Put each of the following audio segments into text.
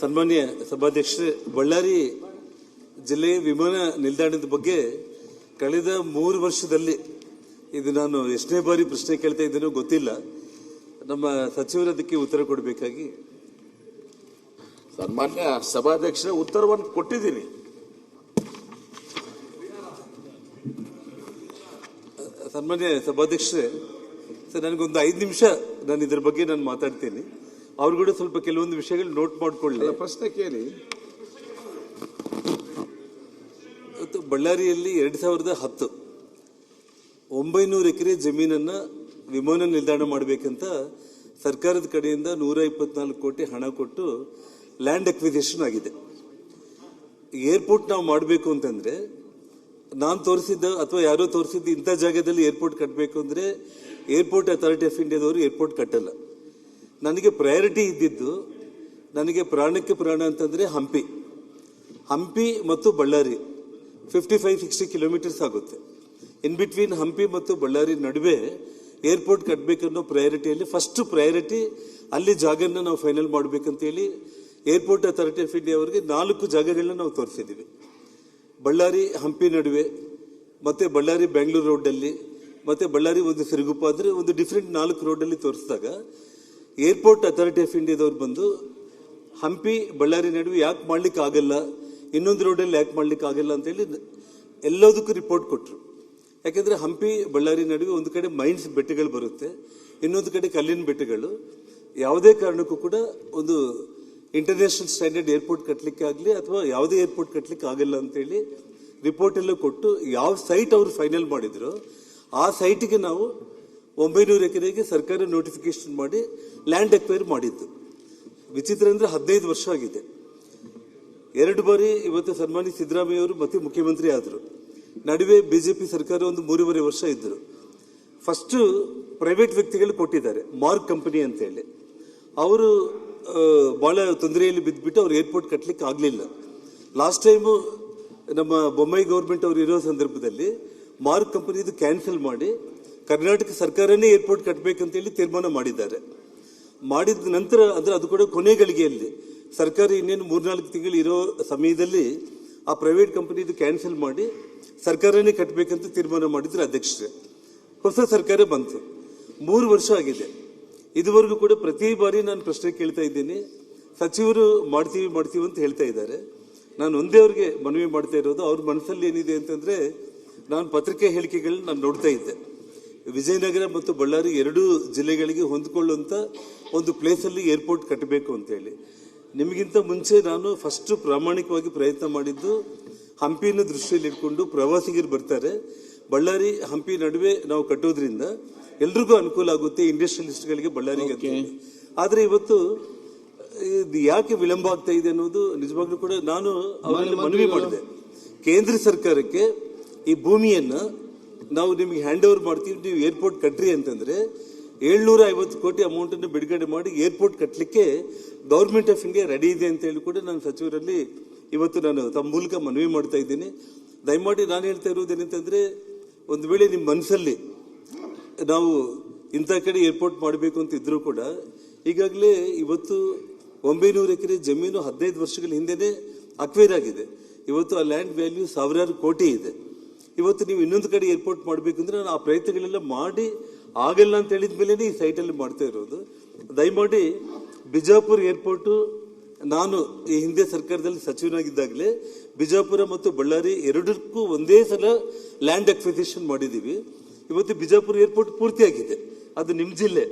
ಸನ್ಮಾನ್ಯ ಸಭಾಧ್ಯಕ್ಷರೇ, ಬಳ್ಳಾರಿ ಜಿಲ್ಲೆಯ ವಿಮಾನ ನಿಲ್ದಾಣದ ಬಗ್ಗೆ ಕಳೆದ 3 ವರ್ಷದಲ್ಲಿ ಇದು ನಾನು ಎಷ್ಟನೇ ಬಾರಿ ಪ್ರಶ್ನೆ ಕೇಳ್ತಾ ಇದ್ದೇನೋ ಗೊತ್ತಿಲ್ಲ. ನಮ್ಮ ಸಚಿವರು ಅದಕ್ಕೆ ಉತ್ತರ ಕೊಡಬೇಕಾಗಿ. ಸನ್ಮಾನ್ಯ ಸಭಾಧ್ಯಕ್ಷರೇ, ಉತ್ತರವನ್ನು ಕೊಟ್ಟಿದ್ದೀನಿ. ಸನ್ಮಾನ್ಯ ಸಭಾಧ್ಯಕ್ಷರೇ, ಸರ್ ನನಗೊಂದು 5 ನಿಮಿಷ ನಾನು ಇದರ ಬಗ್ಗೆ ನಾನು ಮಾತಾಡ್ತೀನಿ. ಅವ್ರು ಕೂಡ ಸ್ವಲ್ಪ ಕೆಲವೊಂದು ವಿಷಯಗಳು ನೋಟ್ ಮಾಡ್ಕೊಳ್ಳಿ. ಪ್ರಶ್ನೆ ಕೇಳಿ. ಬಳ್ಳಾರಿಯಲ್ಲಿ 2010 900 ಎಕರೆ ಜಮೀನನ್ನ ವಿಮಾನ ನಿಲ್ದಾಣ ಮಾಡಬೇಕಂತ ಸರ್ಕಾರದ ಕಡೆಯಿಂದ 124 ಕೋಟಿ ಹಣ ಕೊಟ್ಟು ಲ್ಯಾಂಡ್ ಅಕ್ವಿಸಿಷನ್ ಆಗಿದೆ. ಏರ್ಪೋರ್ಟ್ ನಾವು ಮಾಡಬೇಕು ಅಂತಂದ್ರೆ ನಾನು ತೋರಿಸಿದ್ದ ಅಥವಾ ಯಾರೋ ತೋರಿಸಿದ್ದು ಇಂಥ ಜಾಗದಲ್ಲಿ ಏರ್ಪೋರ್ಟ್ ಕಟ್ಟಬೇಕು ಅಂದ್ರೆ ಏರ್ಪೋರ್ಟ್ ಅಥಾರಿಟಿ ಆಫ್ ಇಂಡಿಯಾದವರು ಏರ್ಪೋರ್ಟ್ ಕಟ್ಟಲ್ಲ. ನನಗೆ ಪ್ರಯಾರಿಟಿ ಇದ್ದಿದ್ದು, ನನಗೆ ಪ್ರಾಣಕ್ಕೆ ಪ್ರಾಣ ಅಂತಂದ್ರೆ ಹಂಪಿ ಮತ್ತು ಬಳ್ಳಾರಿ 55-60 ಕಿಲೋಮೀಟರ್ಸ್ ಆಗುತ್ತೆ. ಇನ್ ಬಿಟ್ವೀನ್ ಹಂಪಿ ಮತ್ತು ಬಳ್ಳಾರಿ ನಡುವೆ ಏರ್ಪೋರ್ಟ್ ಕಟ್ಟಬೇಕನ್ನೋ ಪ್ರಯಾರಿಟಿಯಲ್ಲಿ ಫಸ್ಟ್ ಪ್ರಯಾರಿಟಿ ಅಲ್ಲಿ ಜಾಗನ ನಾವು ಫೈನಲ್ ಮಾಡಬೇಕಂತೇಳಿ ಏರ್ಪೋರ್ಟ್ ಅಥಾರಿಟಿ ಆಫ್ ಇಂಡಿಯಾ ಅವರಿಗೆ 4 ಜಾಗಗಳನ್ನ ನಾವು ತೋರಿಸಿದ್ದೀವಿ. ಬಳ್ಳಾರಿ ಹಂಪಿ ನಡುವೆ, ಮತ್ತೆ ಬಳ್ಳಾರಿ ಬೆಂಗಳೂರು ರೋಡಲ್ಲಿ, ಮತ್ತೆ ಬಳ್ಳಾರಿ ಒಂದು ಸಿರುಗುಪ್ಪ ಅಂದ್ರೆ ಒಂದು ಡಿಫ್ರೆಂಟ್ 4 ರೋಡಲ್ಲಿ ತೋರಿಸಿದಾಗ ಏರ್ಪೋರ್ಟ್ ಅಥಾರಿಟಿ ಆಫ್ ಇಂಡಿಯಾದವ್ರು ಬಂದು ಹಂಪಿ ಬಳ್ಳಾರಿ ನಡುವೆ ಯಾಕೆ ಮಾಡ್ಲಿಕ್ಕೆ ಆಗಲ್ಲ, ಇನ್ನೊಂದು ರೋಡಲ್ಲಿ ಯಾಕೆ ಮಾಡ್ಲಿಕ್ಕೆ ಆಗಲ್ಲ ಅಂತೇಳಿ ಎಲ್ಲದಕ್ಕೂ ರಿಪೋರ್ಟ್ ಕೊಟ್ಟರು. ಯಾಕೆಂದ್ರೆ ಹಂಪಿ ಬಳ್ಳಾರಿ ನಡುವೆ ಒಂದು ಕಡೆ ಮೈನ್ಸ್ ಬೆಟ್ಟಗಳು ಬರುತ್ತೆ, ಇನ್ನೊಂದು ಕಡೆ ಕಲ್ಲಿನ ಬೆಟ್ಟಗಳು. ಯಾವುದೇ ಕಾರಣಕ್ಕೂ ಕೂಡ ಒಂದು ಇಂಟರ್ನ್ಯಾಷನಲ್ ಸ್ಟ್ಯಾಂಡರ್ಡ್ ಏರ್ಪೋರ್ಟ್ ಕಟ್ಟಲಿಕ್ಕೆ ಆಗಲಿ ಅಥವಾ ಯಾವುದೇ ಏರ್ಪೋರ್ಟ್ ಕಟ್ಟಲಿಕ್ಕೆ ಆಗಲ್ಲ ಅಂತೇಳಿ ರಿಪೋರ್ಟ್ ಎಲ್ಲ ಕೊಟ್ಟು ಯಾವ ಸೈಟ್ ಅವರು ಫೈನಲ್ ಮಾಡಿದ್ರು ಆ ಸೈಟ್ಗೆ ನಾವು 900 ಎಕರೆಗೆ ಸರ್ಕಾರ ನೋಟಿಫಿಕೇಶನ್ ಮಾಡಿ ಲ್ಯಾಂಡ್ ಅಕ್ವೈರ್ ಮಾಡಿದ್ದು. ವಿಚಿತ್ರ ಅಂದ್ರೆ 15 ವರ್ಷ ಆಗಿದೆ. 2 ಬಾರಿ ಇವತ್ತು ಸನ್ಮಾನ್ಯ ಸಿದ್ದರಾಮಯ್ಯ ಅವರು ಮತ್ತೆ ಮುಖ್ಯಮಂತ್ರಿ ಆದರು. ನಡುವೆ ಬಿಜೆಪಿ ಸರ್ಕಾರ ಒಂದು 3.5 ವರ್ಷ ಇದ್ರು. ಫಸ್ಟ್ ಪ್ರೈವೇಟ್ ವ್ಯಕ್ತಿಗಳು ಕೊಟ್ಟಿದ್ದಾರೆ, ಮಾರ್ಕ್ ಕಂಪನಿ ಅಂತ ಹೇಳಿ. ಅವರು ಬಹಳ ತೊಂದರೆಯಲ್ಲಿ ಬಿದ್ದುಬಿಟ್ಟು ಅವ್ರು ಏರ್ಪೋರ್ಟ್ ಕಟ್ಟಲಿಕ್ಕೆ ಆಗಲಿಲ್ಲ. ಲಾಸ್ಟ್ ಟೈಮು ನಮ್ಮ ಬೊಮ್ಮಾಯಿ ಗೌರ್ಮೆಂಟ್ ಅವರು ಇರೋ ಸಂದರ್ಭದಲ್ಲಿ ಮಾರ್ಕ್ ಕಂಪನಿದು ಕ್ಯಾನ್ಸಲ್ ಮಾಡಿ ಕರ್ನಾಟಕ ಸರ್ಕಾರನೇ ಏರ್ಪೋರ್ಟ್ ಕಟ್ಟಬೇಕಂತೇಳಿ ತೀರ್ಮಾನ ಮಾಡಿದ್ದಾರೆ. ಮಾಡಿದ ನಂತರ ಅಂದ್ರೆ ಅದು ಕೂಡ ಕೊನೆ ಗಳಿಗೆಯಲ್ಲಿ ಸರ್ಕಾರ ಇನ್ನೇನು 3-4 ತಿಂಗಳು ಇರೋ ಸಮಯದಲ್ಲಿ ಆ ಪ್ರೈವೇಟ್ ಕಂಪನಿದು ಕ್ಯಾನ್ಸಲ್ ಮಾಡಿ ಸರ್ಕಾರನೇ ಕಟ್ಟಬೇಕಂತ ತೀರ್ಮಾನ ಮಾಡಿದ್ರು ಅಧ್ಯಕ್ಷರೇ. ಹೊಸ ಸರ್ಕಾರ ಬಂತು, 3 ವರ್ಷ ಆಗಿದೆ. ಇದುವರೆಗೂ ಕೂಡ ಪ್ರತಿ ಬಾರಿ ನಾನು ಪ್ರಶ್ನೆ ಕೇಳ್ತಾ ಇದ್ದೀನಿ, ಸಚಿವರು ಮಾಡ್ತೀವಿ ಅಂತ ಹೇಳ್ತಾ ಇದ್ದಾರೆ. ನಾನು ಒಂದೇ ಅವ್ರಿಗೆ ಮನವಿ ಮಾಡ್ತಾ ಇರೋದು, ಅವ್ರ ಮನಸ್ಸಲ್ಲಿ ಏನಿದೆ ಅಂತಂದ್ರೆ, ನಾನು ಪತ್ರಿಕೆ ಹೇಳಿಕೆಗಳನ್ನ ನಾನು ನೋಡ್ತಾ ಇದ್ದೆ. ವಿಜಯನಗರ ಮತ್ತು ಬಳ್ಳಾರಿ 2 ಜಿಲ್ಲೆಗಳಿಗೆ ಹೊಂದಿಕೊಳ್ಳುವಂತ ಒಂದು ಪ್ಲೇಸ್ ಅಲ್ಲಿ ಏರ್ಪೋರ್ಟ್ ಕಟ್ಟಬೇಕು ಅಂತ ಹೇಳಿ. ನಿಮಗಿಂತ ಮುಂಚೆ ನಾನು ಫಸ್ಟ್ ಪ್ರಾಮಾಣಿಕವಾಗಿ ಪ್ರಯತ್ನ ಮಾಡಿದ್ದು ಹಂಪಿನ ದೃಷ್ಟಿಯಲ್ಲಿ ಇಟ್ಕೊಂಡು ಪ್ರವಾಸಿಗರು ಬರ್ತಾರೆ, ಬಳ್ಳಾರಿ ಹಂಪಿ ನಡುವೆ ನಾವು ಕಟ್ಟೋದ್ರಿಂದ ಎಲ್ರಿಗೂ ಅನುಕೂಲ ಆಗುತ್ತೆ, ಇಂಡಸ್ಟ್ರಿಯಲಿಸ್ಟ್ಗಳಿಗೆ ಬಳ್ಳಾರಿಗೆ. ಆದ್ರೆ ಇವತ್ತು ಯಾಕೆ ವಿಳಂಬ ಆಗ್ತಾ ಇದೆ ಅನ್ನೋದು ನಿಜವಾಗ್ಲೂ ಕೂಡ ನಾನು ಅವರಲ್ಲಿ ಮನವಿ ಮಾಡಿದೆ. ಕೇಂದ್ರ ಸರ್ಕಾರಕ್ಕೆ ಈ ಭೂಮಿಯನ್ನ ನಾವು ನಿಮಗೆ ಹ್ಯಾಂಡ್ ಓವರ್ ಮಾಡ್ತೀವಿ, ನೀವು ಏರ್ಪೋರ್ಟ್ ಕಟ್ಟ್ರಿ ಅಂತಂದ್ರೆ 750 ಕೋಟಿ ಅಮೌಂಟ್ ಅನ್ನು ಬಿಡುಗಡೆ ಮಾಡಿ ಏರ್ಪೋರ್ಟ್ ಕಟ್ಟಲಿಕ್ಕೆ ಗವರ್ಮೆಂಟ್ ಆಫ್ ಇಂಡಿಯಾ ರೆಡಿ ಇದೆ ಅಂತ ಹೇಳಿ ಕೂಡ ನಾನು ಸಚಿವರಲ್ಲಿ ಇವತ್ತು ನಾನು ತಮ್ಮ ಮೂಲಕ ಮನವಿ ಮಾಡ್ತಾ ಇದ್ದೀನಿ. ದಯಮಾಡಿ ನಾನು ಹೇಳ್ತಾ ಇರುವುದೇನಂತಂದ್ರೆ, ಒಂದು ವೇಳೆ ನಿಮ್ಮ ಮನಸ್ಸಲ್ಲಿ ನಾವು ಇಂಥ ಕಡೆ ಏರ್ಪೋರ್ಟ್ ಮಾಡಬೇಕು ಅಂತ ಇದ್ರೂ ಕೂಡ ಈಗಾಗಲೇ ಇವತ್ತು 900 ಎಕರೆ ಜಮೀನು 15 ವರ್ಷಗಳ ಹಿಂದೆನೆ ಅಕ್ವೈರ್ ಆಗಿದೆ. ಇವತ್ತು ಆ ಲ್ಯಾಂಡ್ ವ್ಯಾಲ್ಯೂ 1000 ಕೋಟಿ ಇದೆ. ಇವತ್ತು ನೀವು ಇನ್ನೊಂದು ಕಡೆ ಏರ್ಪೋರ್ಟ್ ಮಾಡಬೇಕಂದ್ರೆ ನಾನು ಆ ಪ್ರಯತ್ನಗಳೆಲ್ಲ ಮಾಡಿ ಆಗಲ್ಲ ಅಂತ ಹೇಳಿದ ಮೇಲೆ ಈ ಸೈಟಲ್ಲಿ ಮಾಡ್ತಾ ಇರೋದು. ದಯಮಾಡಿ ಬಿಜಾಪುರ ಏರ್ಪೋರ್ಟ್, ನಾನು ಈ ಹಿಂದೆ ಸರ್ಕಾರದಲ್ಲಿ ಸಚಿವನಾಗಿದ್ದಾಗಲೇ ಬಿಜಾಪುರ ಮತ್ತು ಬಳ್ಳಾರಿ 2ಕ್ಕೂ ಒಂದೇ ಸಲ ಲ್ಯಾಂಡ್ ಅಕ್ವಿಸಿಷನ್ ಮಾಡಿದ್ದೀವಿ. ಇವತ್ತು ಬಿಜಾಪುರ ಏರ್ಪೋರ್ಟ್ ಪೂರ್ತಿಯಾಗಿದೆ. ಅದು ನಿಮ್ಮ ಜಿಲ್ಲೆ,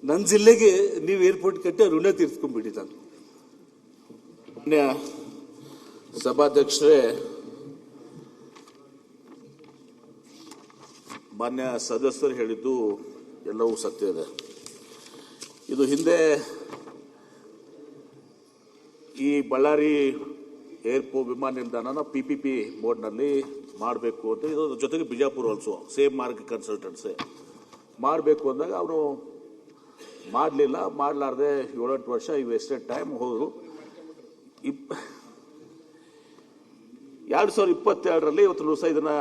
ನನ್ನ ಜಿಲ್ಲೆಗೆ ನೀವು ಏರ್ಪೋರ್ಟ್ ಕಟ್ಟಿ ಆ ಋಣ ತೀರಿಸ್ಕೊಂಡ್ಬಿಡಿ. ನಾನು ಸಭಾಧ್ಯಕ್ಷರೇ, ಮಾನ್ಯ ಸದಸ್ಯರು ಹೇಳಿದ್ದು ಎಲ್ಲವೂ ಸತ್ಯ ಇದೆ. ಇದು ಹಿಂದೆ ಈ ಬಳ್ಳಾರಿ ಏರ್ಪೋರ್ಟ್ ವಿಮಾನ ನಿಲ್ದಾಣನ PPP ಬೋರ್ಡ್ನಲ್ಲಿ ಮಾಡಬೇಕು ಅಂತ, ಇದರ ಜೊತೆಗೆ Bijapur also same mark consultancy ಮಾಡಬೇಕು ಅಂದಾಗ ಅವನು ಮಾಡಲಾರ್ದೆ 7-8 ವರ್ಷ ಈ ವೇಸ್ಟೆಡ್ ಟೈಮ್ ಹೋದರು. 2022ರಲ್ಲಿ ಇವತ್ತು ದಿವಸ ಇದನ್ನ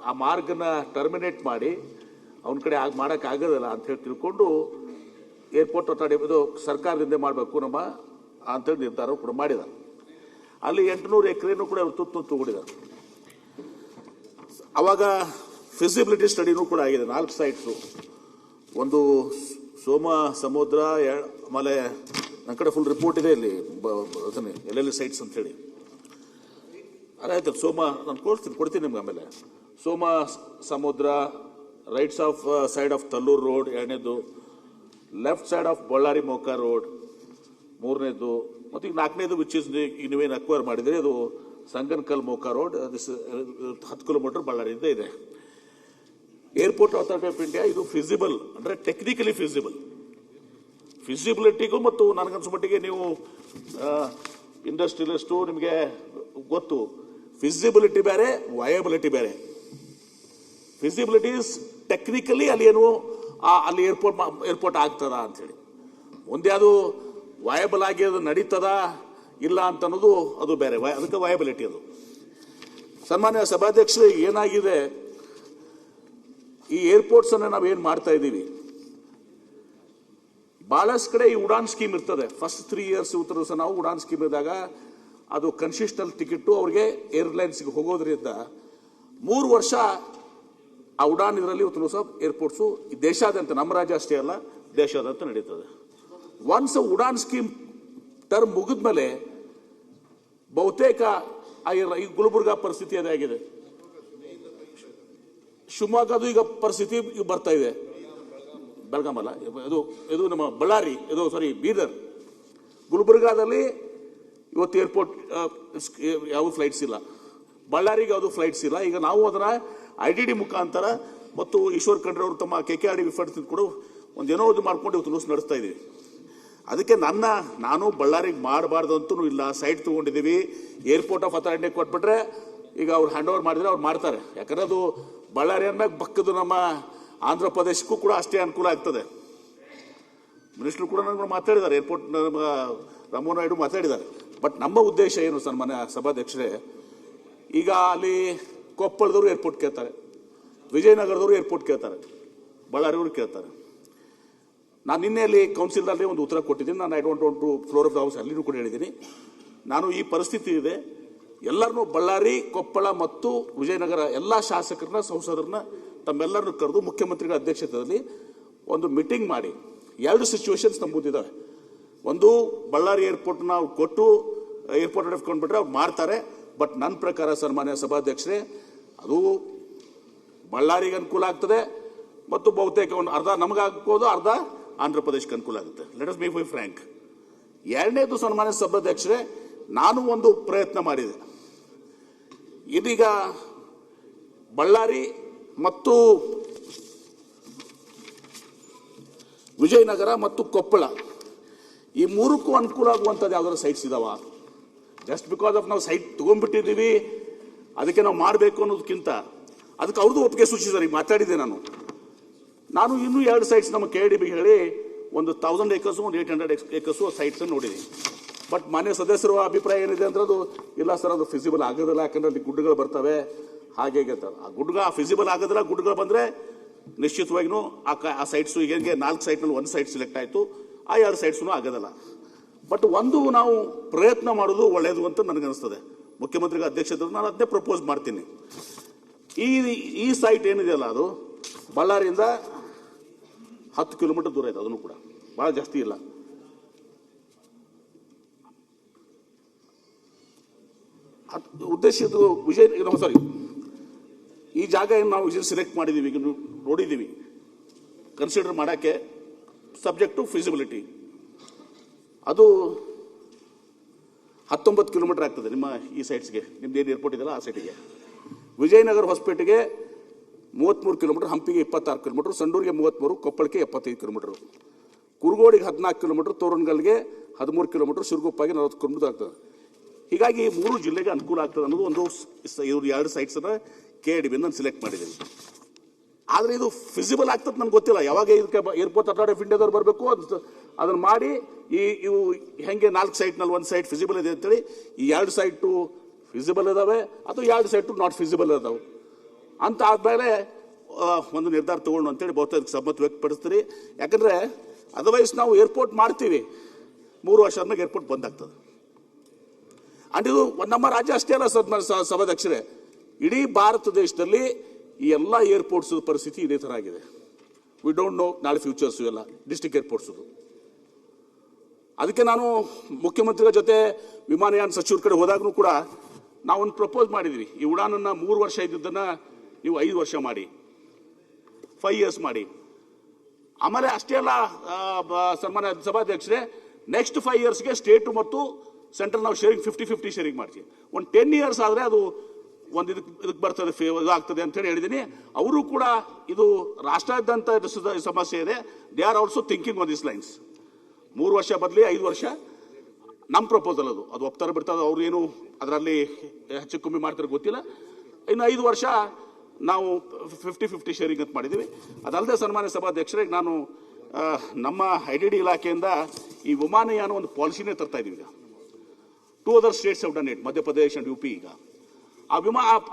ಆ ಮಾರ್ಗನ ಟರ್ಮಿನೇಟ್ ಮಾಡಿ ಅವನ ಕಡೆ ಮಾಡೋಕ್ಕಾಗೋದಿಲ್ಲ ಅಂತ ಹೇಳಿ ತಿಳ್ಕೊಂಡು ಏರ್ಪೋರ್ಟ್ ಅಥಾರಿಟಿ ಇದು ಸರ್ಕಾರದಿಂದ ಮಾಡಬೇಕು, ನಮ್ಮ ಅಂತೇಳಿ ನಿರ್ಧಾರ ಕೂಡ ಮಾಡಿದ್ದಾರೆ. ಅಲ್ಲಿ 800 ಎಕರೆನೂ ಕೂಡ ಅವರು ತುತ್ತು ತಗೊಂಡಿದ್ದಾರೆ. ಅವಾಗ ಫಿಸಿಬಿಲಿಟಿ ಸ್ಟಡಿನೂ ಕೂಡ ಆಗಿದೆ. 4 ಸೈಟ್ಸು, ಒಂದು ಸೋಮ ಸಮುದ್ರ, ಆಮೇಲೆ ನನ್ನ ಕಡೆ ಫುಲ್ ರಿಪೋರ್ಟ್ ಇದೆ ಇಲ್ಲಿ ಎಲ್ಲೆಲ್ಲಿ ಸೈಟ್ಸ್ ಅಂತ ಹೇಳಿ. ಆಯ್ತು, ಸೋಮ ನಾನು ಕೊಡ್ತೀನಿ ನಿಮ್ಗೆ. ಆಮೇಲೆ Soma Samudra, rights of side of Tallur road 2ನೇದು, left side of Bellary Moka road 3ನೇದು, ಮತ್ತು ಈಗ 4ನೇದು ವಿಚ್ ಇಸ್ ಈಗ ನೀವೇನು ಅಕ್ವೈರ್ ಮಾಡಿದ್ರೆ ಅದು ಸಂಗನಕಲ್ ಮೋಕ ರೋಡ್, 10 ಕಿಲೋಮೀಟರ್ ಬಳ್ಳಾರಿಯಿಂದ ಇದೆ. ಏರ್ಪೋರ್ಟ್ ಅಥಾರಿಟಿ ಆಫ್ ಇಂಡಿಯಾ ಇದು ಫಿಸಿಬಲ್ ಅಂದರೆ ಟೆಕ್ನಿಕಲಿ ಫಿಸಿಬಿಲಿಟಿಗೂ ಮತ್ತು ನನಗನ್ಸೋ ಮಟ್ಟಿಗೆ ನೀವು ಇಂಡಸ್ಟ್ರಿಯಲಿಸ್ಟು ನಿಮಗೆ ಗೊತ್ತು, ಫಿಸಿಬಿಲಿಟಿ ಬೇರೆ, ವಯಬಿಲಿಟಿ ಬೇರೆ. ಫಿಸಿಬಿಲಿಟಿ ಇಸ್ ಟೆಕ್ನಿಕಲಿ ಅಲ್ಲಿ ಏನು ಅಲ್ಲಿ ಏರ್ಪೋರ್ಟ್ ಆಗ್ತದ ಅಂಥೇಳಿ. ಒಂದೇ ಅದು ವಯಬಲ್ ಆಗಿ ಅದು ನಡೀತದ ಇಲ್ಲ ಅಂತ ಅನ್ನೋದು ಅದು ಬೇರೆ, ಅದಕ್ಕೆ ವಯಬಿಲಿಟಿ ಅದು. ಸನ್ಮಾನ್ಯ ಸಭಾಧ್ಯಕ್ಷರು, ಏನಾಗಿದೆ ಈ ಏರ್ಪೋರ್ಟ್ಸ್ ಅನ್ನ ನಾವೇನು ಮಾಡ್ತಾ ಇದ್ದೀವಿ, ಬಹಳಷ್ಟು ಕಡೆ ಈ ಉಡಾನ್ ಸ್ಕೀಮ್ ಇರ್ತದೆ. ಫಸ್ಟ್ 3 ಇಯರ್ಸ್ ಉತ್ತರ ದಿವಸ ನಾವು ಉಡಾನ್ ಸ್ಕೀಮ್ ಇದ್ದಾಗ ಅದು ಕನ್ಸಿಸ್ಟಲ್ ಟಿಕೆಟ್ ಅವ್ರಿಗೆ ಏರ್ಲೈನ್ಸ್ಗೆ ಹೋಗೋದ್ರಿಂದ 3 ವರ್ಷ ಆ ಉಡಾನ್ ಇದರಲ್ಲಿ ಉತ್ತರ ದಿವಸ ಏರ್ಪೋರ್ಟ್ಸು ದೇಶಾದ್ಯಂತ, ನಮ್ಮ ರಾಜ್ಯ ಅಷ್ಟೇ ಅಲ್ಲ ದೇಶಾದ್ಯಂತ ನಡೀತದೆ. ಒನ್ಸ್ ಉಡಾನ್ ಸ್ಕೀಮ್ ಟರ್ಮ್ ಮುಗಿದ್ಮೇಲೆ ಬಹುತೇಕ ಈ ಗುಲ್ಬರ್ಗ ಪರಿಸ್ಥಿತಿ ಅದಾಗಿದೆ, ಶಿವಮೊಗ್ಗದು ಈಗ ಪರಿಸ್ಥಿತಿ ಈಗ ಬರ್ತಾ ಇದೆ, ಬೆಳಗಾಂ ಅಲ್ಲ, ಇದು ನಮ್ಮ ಬಳ್ಳಾರಿ, ಬೀದರ್, ಗುಲ್ಬರ್ಗಾದಲ್ಲಿ ಇವತ್ತು ಏರ್ಪೋರ್ಟ್ ಯಾವ ಫ್ಲೈಟ್ಸ್ ಇಲ್ಲ, ಬಳ್ಳಾರಿಗೆ ಯಾವುದು ಫ್ಲೈಟ್ಸ್ ಇಲ್ಲ. ಈಗ ನಾವು ಅದನ್ನ IDD ಮುಖಾಂತರ ಮತ್ತು ಈಶ್ವರ್ ಖಂಡ್ರೆ ಅವರು ತಮ್ಮ KKRD ಫಂಡ್ಸ್ ಕೂಡ ಒಂದೇನೋ ಇದು ಮಾಡ್ಕೊಂಡು ಇವತ್ತು ನ್ಯೂಸ್ ನಡೆಸ್ತಾ ಇದ್ದೀವಿ. ಅದಕ್ಕೆ ನಾನು ಬಳ್ಳಾರಿಗೆ ಮಾಡಬಾರ್ದು ಅಂತೂ ಇಲ್ಲ, ಸೈಟ್ ತಗೊಂಡಿದ್ದೀವಿ, ಏರ್ಪೋರ್ಟ್ ಆಫ್ ಅಥಾರಿಟಿ ಕೊಟ್ಬಿಟ್ರೆ ಈಗ ಅವ್ರು ಹ್ಯಾಂಡ್ ಓವರ್ ಮಾಡಿದ್ರೆ ಅವ್ರು ಮಾಡ್ತಾರೆ. ಯಾಕಂದ್ರೆ ಅದು ಬಳ್ಳಾರಿ ಅಂದ್ಮ್ಯಾಗ ಬಕ್ಕದು ನಮ್ಮ ಆಂಧ್ರ ಪ್ರದೇಶಕ್ಕೂ ಕೂಡ ಅಷ್ಟೇ ಅನುಕೂಲ ಆಗ್ತದೆ. ಮಿನಿಸ್ಟರ್ ಕೂಡ ನನಗೆ ಮಾತಾಡಿದ್ದಾರೆ, ಏರ್ಪೋರ್ಟ್ ರಾಮಮೋಹನ್ ನಾಯ್ಡು ಮಾತಾಡಿದ್ದಾರೆ. ಬಟ್ ನಮ್ಮ ಉದ್ದೇಶ ಏನು ಸನ್ಮಾನ್ಯ ಸಭಾಧ್ಯಕ್ಷರೇ, ಈಗ ಅಲ್ಲಿ ಕೊಪ್ಪಳದವರು ಏರ್ಪೋರ್ಟ್ ಕೇಳ್ತಾರೆ, ವಿಜಯನಗರದವರು ಏರ್ಪೋರ್ಟ್ ಕೇಳ್ತಾರೆ, ಬಳ್ಳಾರಿಯವರು ಕೇಳ್ತಾರೆ. ನಾನು ನಿನ್ನೆ ಅಲ್ಲಿ ಕೌನ್ಸಿಲ್ನಲ್ಲಿ ಒಂದು ಉತ್ತರ ಕೊಟ್ಟಿದ್ದೀನಿ. ನಾನು I don't want to floor of the house ಅಲ್ಲಿನೂ ಕೂಡ ಹೇಳಿದ್ದೀನಿ. ನಾನು ಈ ಪರಿಸ್ಥಿತಿ ಇದೆ, ಎಲ್ಲರನ್ನೂ ಬಳ್ಳಾರಿ, ಕೊಪ್ಪಳ ಮತ್ತು ವಿಜಯನಗರ ಎಲ್ಲ ಶಾಸಕರನ್ನ, ಸಂಸದರನ್ನ ತಮ್ಮೆಲ್ಲರನ್ನು ಕರೆದು ಮುಖ್ಯಮಂತ್ರಿಗಳ ಅಧ್ಯಕ್ಷತೆಯಲ್ಲಿ ಒಂದು ಮೀಟಿಂಗ್ ಮಾಡಿ 2 ಸಿಚುವೇಶನ್ಸ್ ನಮ್ಮ ಮುಂದಿದ್ದಾವೆ. ಒಂದು, ಬಳ್ಳಾರಿ ಏರ್ಪೋರ್ಟ್ ನಾವು ಕೊಟ್ಟು ಏರ್ಪೋರ್ಟ್ ಹಿಡ್ಕೊಂಡ್ಬಿಟ್ರೆ ಅವ್ರು ಮಾಡ್ತಾರೆ. ಬಟ್ ನನ್ನ ಪ್ರಕಾರ ಸನ್ಮಾನ್ಯ ಸಭಾಧ್ಯಕ್ಷರೇ, ಅದು ಬಳ್ಳಾರಿಗೆ ಅನುಕೂಲ ಆಗ್ತದೆ ಮತ್ತು ಬಹುತೇಕ ಒಂದು ಅರ್ಧ ನಮಗಾಗ್ಬೋದು, ಅರ್ಧ ಆಂಧ್ರ ಪ್ರದೇಶಕ್ಕೆ ಅನುಕೂಲ ಆಗುತ್ತೆ. Let us be frank. 2ನೇದು ಸನ್ಮಾನ್ಯ ಸಭಾಧ್ಯಕ್ಷರೇ, ನಾನು ಒಂದು ಪ್ರಯತ್ನ ಮಾಡಿದೆ. ಇದೀಗ ಬಳ್ಳಾರಿ ಮತ್ತು ವಿಜಯನಗರ ಮತ್ತು ಕೊಪ್ಪಳ ಈ 3ಕ್ಕೂ ಅನುಕೂಲ ಆಗುವಂಥದ್ದು ಯಾವ್ದಾದ್ರು ಸೈಟ್ಸ್ ಇದಾವ? ಜಸ್ಟ್ ಬಿಕಾಸ್ ಆಫ್ ನಾವು ಸೈಟ್ ತಗೊಂಡ್ಬಿಟ್ಟಿದ್ದೀವಿ ಅದಕ್ಕೆ ನಾವು ಮಾಡಬೇಕು ಅನ್ನೋದಕ್ಕಿಂತ ಅದಕ್ಕೆ ಅವ್ರದ್ದು ಒಪ್ಪಿಗೆ ಸೂಚಿಸಿದ್ದಾರೆ. ಈಗ ಮಾತಾಡಿದೆ ನಾನು ಇನ್ನೂ 2 ಸೈಟ್ಸ್ ನಮ್ಮ KIDB ಹೇಳಿ ಒಂದು 1000 acres, ಒಂದು 800 acres ಸೈಟ್ಸ್ ನೋಡಿದ್ದೀನಿ. ಬಟ್ ಮಾನ್ಯ ಸದಸ್ಯರ ಅಭಿಪ್ರಾಯ ಏನಿದೆ ಅಂದ್ರೆ ಅದು ಇಲ್ಲ ಸರ್, ಅದು ಫಿಸಿಬಲ್ ಆಗೋದಿಲ್ಲ, ಯಾಕಂದ್ರೆ ಅಲ್ಲಿ ಗುಡ್ಡಗಳು ಬರ್ತವೆ, ಹಾಗೆ ಅಂತಾರೆ. ಆ ಗುಡ್ಗ ಫಿಸಿಬಲ್ ಆಗೋದಿಲ್ಲ, ಗುಡ್ಡಗಳು ಬಂದರೆ ನಿಶ್ಚಿತವಾಗಿಯೂ ಆ ಸೈಟ್ಸು ಈಗ 4 ಸೈಟ್ನಲ್ಲಿ 1 ಸೈಟ್ ಸೆಲೆಕ್ಟ್ ಆಯಿತು, ಆ 2 ಸೈಟ್ಸೂ ಆಗೋದಿಲ್ಲ. ಬಟ್ ಒಂದು ನಾವು ಪ್ರಯತ್ನ ಮಾಡೋದು ಒಳ್ಳೆಯದು ಅಂತ ನನಗನ್ನಿಸ್ತದೆ. ಮುಖ್ಯಮಂತ್ರಿಗಳ ಅಧ್ಯಕ್ಷತೆ ನಾನು ಅದನ್ನೇ ಪ್ರಪೋಸ್ ಮಾಡ್ತೀನಿ. ಈ ಸೈಟ್ ಏನಿದೆಯಲ್ಲ ಅದು ಬಳ್ಳಾರಿಯಿಂದ 10 ಕಿಲೋಮೀಟರ್ ದೂರ ಇದೆ, ಅದನ್ನು ಕೂಡ ಭಾಳ ಜಾಸ್ತಿ ಇಲ್ಲ. ಉದ್ದೇಶದ್ದು ಈ ಜಾಗ ಏನು ನಾವು ಸೆಲೆಕ್ಟ್ ಮಾಡಿದ್ದೀವಿ, ಈಗ ನೋಡಿದ್ದೀವಿ, ಕನ್ಸಿಡರ್ ಮಾಡೋಕ್ಕೆ ಸಬ್ಜೆಕ್ಟ್ ಟು ಫಿಸಿಬಿಲಿಟಿ. ಅದು 19 ಕಿಲೋಮೀಟರ್ ಆಗ್ತದೆ ನಿಮ್ಮ ಈ ಸೈಟ್ಸ್ಗೆ, ನಿಮ್ದು ಏನು ಏರ್ಪೋರ್ಟ್ ಇದೆಯಲ್ಲ ಆ ಸೈಟಿಗೆ. ವಿಜಯನಗರ ಹೊಸಪೇಟೆಗೆ 33 ಕಿಲೋಮೀಟರ್, ಹಂಪಿಗೆ 26 ಕಿಲೋಮೀಟರ್, ಸಂಡೂರಿಗೆ 33, ಕೊಪ್ಪಳಕ್ಕೆ 75 ಕಿಲೋಮೀಟರ್, ಕುರುಗೋಡಿಗೆ 14 ಕಿಲೋಮೀಟರ್, ತೋರಣಗಲ್ಗೆ 13 ಕಿಲೋಮೀಟರ್, ಶಿರಗುಪ್ಪಾಗೆ 40 ಕಿಲೋಮೀಟರ್ ಆಗ್ತದೆ. ಹೀಗಾಗಿ 3 ಜಿಲ್ಲೆಗೆ ಅನುಕೂಲ ಆಗ್ತದೆ ಅನ್ನೋದು ಒಂದು 2 ಸೈಟ್ಸನ್ನು KIDB ನಾನು ಸೆಲೆಕ್ಟ್ ಮಾಡಿದ್ದೀನಿ. ಆದರೆ ಇದು ಫಿಸಿಬಲ್ ಆಗ್ತದೆ ನನಗೆ ಗೊತ್ತಿಲ್ಲ. ಯಾವಾಗ ಇದಕ್ಕೆ ಏರ್ಪೋರ್ಟ್ ಅಥಾರಿಟಿ ಆಫ್ ಇಂಡಿಯಾದವ್ರು ಬರಬೇಕು, ಅದನ್ನು ಮಾಡಿ ಇವು ಹೆಂಗೆ 4 ಸೈಟ್ನಲ್ಲಿ 1 ಸೈಟ್ ಫಿಸಿಬಲ್ ಇದೆ ಅಂತೇಳಿ ಈ 2 ಸೈಟು ಫಿಸಿಬಲ್ ಇದಾವೆ ಅಥವಾ 2 ಸೈಟು ನಾಟ್ ಫಿಸಿಬಲ್ ಇದಾವೆ ಅಂತ ಆದಮೇಲೆ ಒಂದು ನಿರ್ಧಾರ ತಗೊಳ್ಳೋಣ ಅಂತೇಳಿ ಬಹುತೇಕ ಸಮ್ಮತಿ ವ್ಯಕ್ತಪಡಿಸ್ತೀರಿ. ಯಾಕಂದರೆ ಅದರ್ವೈಸ್ ನಾವು ಏರ್ಪೋರ್ಟ್ ಮಾಡ್ತೀವಿ, 3 ವರ್ಷ ಆದ್ಮೇಲೆ ಏರ್ಪೋರ್ಟ್ ಬಂದ್ ಆಗ್ತದೆ. ಅಂಡ್ ಇದು ನಮ್ಮ ರಾಜ್ಯ ಅಷ್ಟೇ ಅಲ್ಲ ಸಭಾಧ್ಯಕ್ಷರೇ, ಇಡೀ ಭಾರತ ದೇಶದಲ್ಲಿ ಈ ಎಲ್ಲ ಏರ್ಪೋರ್ಟ್ಸ್ ಪರಿಸ್ಥಿತಿ ಇದೇ ತರ ಆಗಿದೆ. ವಿ ಡೋಂಟ್ ನೋ ನಾಳೆ ಫ್ಯೂಚರ್ಸ್ ಎಲ್ಲ ಡಿಸ್ಟ್ರಿಕ್ಟ್ ಏರ್ಪೋರ್ಟ್ಸ್. ಅದಕ್ಕೆ ನಾನು ಮುಖ್ಯಮಂತ್ರಿಗಳ ಜೊತೆ ವಿಮಾನಯಾನ ಸಚಿವರ ಕಡೆ ಹೋದಾಗೂ ಕೂಡ ನಾವೊಂದು ಪ್ರಪೋಸ್ ಮಾಡಿದ್ವಿ, ಈ ಉಡಾನನ್ನ 3 ವರ್ಷ ಇದ್ದದನ್ನ ನೀವು 5 ವರ್ಷ ಮಾಡಿ, 5 years ಮಾಡಿ. ಆಮೇಲೆ ಅಷ್ಟೇ ಅಲ್ಲ ಸನ್ಮಾನ್ಯ ಸಭಾಧ್ಯಕ್ಷರೇ, ನೆಕ್ಸ್ಟ್ 5 yearsಗೆ ಸ್ಟೇಟ್ ಮತ್ತು ಸೆಂಟ್ರಲ್ ನಾವು ಶೇರಿಂಗ್ 50-50 ಶೇರಿಂಗ್ ಮಾಡ್ತೀವಿ. ಒಂದು 10 years ಆದರೆ ಅದು ಒಂದು ಇದಕ್ಕೆ ಬರ್ತದೆ, ಇದಾಗ್ತದೆ ಅಂತ ಹೇಳಿ ಹೇಳಿದ್ದೀನಿ. ಅವರು ಕೂಡ ಇದು ರಾಷ್ಟ್ರಾದ್ಯಂತ ಸಮಸ್ಯೆ ಇದೆ. They are also thinking on this lines. 3 ವರ್ಷ ಬದಲಿ 5 ವರ್ಷ ನಮ್ಮ ಪ್ರಪೋಸಲ್. ಅದು ಒಪ್ತಾರೆ ಬಿಡ್ತಾರೆ, ಅವ್ರು ಏನು ಅದರಲ್ಲಿ ಹೆಚ್ಚು ಕಮ್ಮಿ ಮಾಡ್ತಾರೆ ಗೊತ್ತಿಲ್ಲ. ಇನ್ನು 5 ವರ್ಷ ನಾವು 50-50 ಶೇರಿಂಗ್ ಅಂತ ಮಾಡಿದ್ದೀವಿ. ಅದಲ್ಲದೆ ಸನ್ಮಾನ್ಯ ಸಭಾಧ್ಯಕ್ಷರಿಗೆ ನಾನು ನಮ್ಮ IDD ಇಲಾಖೆಯಿಂದ ಈ ವಿಮಾನಯಾನ ಒಂದು ಪಾಲಿಸಿನೇ ತರ್ತಾ ಇದ್ದೀವಿ. ಈಗ 2 other states have done it, Madhya Pradesh and UP. ಈಗ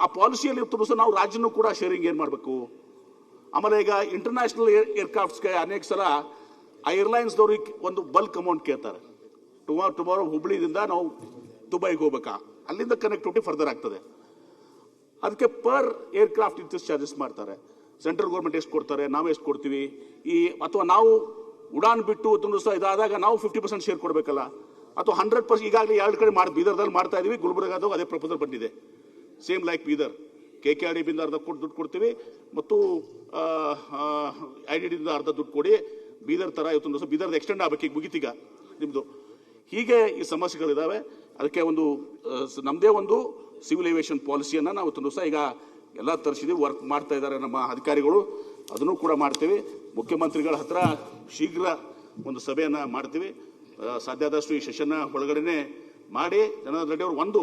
ಆ ಪಾಲಿಸಿಯಲ್ಲಿ ಸಹ ನಾವು ರಾಜ್ಯನೂ ಕೂಡ ಶೇರಿಂಗ್ ಏನು ಮಾಡಬೇಕು. ಆಮೇಲೆ ಈಗ ಇಂಟರ್ನ್ಯಾಷನಲ್ ಏರ್ಕ್ರಾಫ್ಟ್ಸ್ಗೆ ಅನೇಕ ಸಲ ಆ ಏರ್ಲೈನ್ಸ್ದವ್ರಿಗೆ ಒಂದು ಬಲ್ಕ್ ಅಮೌಂಟ್ ಕೇಳ್ತಾರೆ. ಟುಮಾರೋ ಹುಬ್ಳಿದಿಂದ ನಾವು ದುಬೈಗೆ ಹೋಗ್ಬೇಕಾ, ಅಲ್ಲಿಂದ ಕನೆಕ್ಟಿವಿಟಿ ಫರ್ದರ್ ಆಗ್ತದೆ. ಅದಕ್ಕೆ ಪರ್ ಏರ್ಕ್ರಾಫ್ಟ್ ಇಂತಿಷ್ಟು ಚಾರ್ಜಸ್ ಮಾಡ್ತಾರೆ. ಸೆಂಟ್ರಲ್ ಗೌರ್ಮೆಂಟ್ ಎಷ್ಟು ಕೊಡ್ತಾರೆ, ನಾವು ಎಷ್ಟು ಕೊಡ್ತೀವಿ, ಅಥವಾ ನಾವು ಉಡಾನ್ ಬಿಟ್ಟು ಸಹ ಇದಾದಾಗ ನಾವು 50% ಶೇರ್ ಕೊಡಬೇಕಲ್ಲ, ಅಥವಾ 100%. ಈಗಾಗಲೇ 2 ಕಡೆ ಬೀದರ್ದಲ್ಲಿ ಮಾಡ್ತಾ ಇದೀವಿ, ಗುಲ್ಬರ್ಗಾದಾಗ ಅದೇ ಪ್ರಪೋಸಲ್ ಬಂದಿದೆ. ಸೇಮ್ ಲೈಕ್ ಬೀದರ್, KKRDಬಿಂದ ಅರ್ಧ ದುಡ್ಡು ಕೊಡ್ತೀವಿ ಮತ್ತು IDDದಿಂದ ಅರ್ಧ ದುಡ್ಡು ಕೊಡಿ. ಬೀದರ್ ತರ ಇವತ್ತೊಂದು ದಿವಸ ಬೀದರ್ದ ಎಕ್ಸ್ಟೆಂಡ್ ಆಗ್ಬೇಕು, ಈಗ ಮುಗಿತೀಗ ನಿಮ್ದು. ಹೀಗೆ ಈ ಸಮಸ್ಯೆಗಳಿದಾವೆ. ಅದಕ್ಕೆ ಒಂದು ನಮ್ಮದೇ ಒಂದು ಸಿವಿಲ್ ಏವಿಯೇಷನ್ ಪಾಲಿಸಿಯನ್ನು ನಾವು ಇವತ್ತೊಂದು ದಿವಸ ಈಗ ಎಲ್ಲ ತರಿಸಿದೀವಿ, ವರ್ಕ್ ಮಾಡ್ತಾ ಇದ್ದಾರೆ ನಮ್ಮ ಅಧಿಕಾರಿಗಳು. ಅದನ್ನು ಕೂಡ ಮಾಡ್ತೀವಿ. ಮುಖ್ಯಮಂತ್ರಿಗಳ ಹತ್ರ ಶೀಘ್ರ ಒಂದು ಸಭೆಯನ್ನು ಮಾಡ್ತೀವಿ. ಸಾಧ್ಯ ಆದಷ್ಟು ಈ ಸೆಷನ್ನ ಒಳಗಡೆನೆ ಮಾಡಿ ಜನಾರ್ದನ್ ರೆಡ್ಡಿ ಅವರು ಒಂದು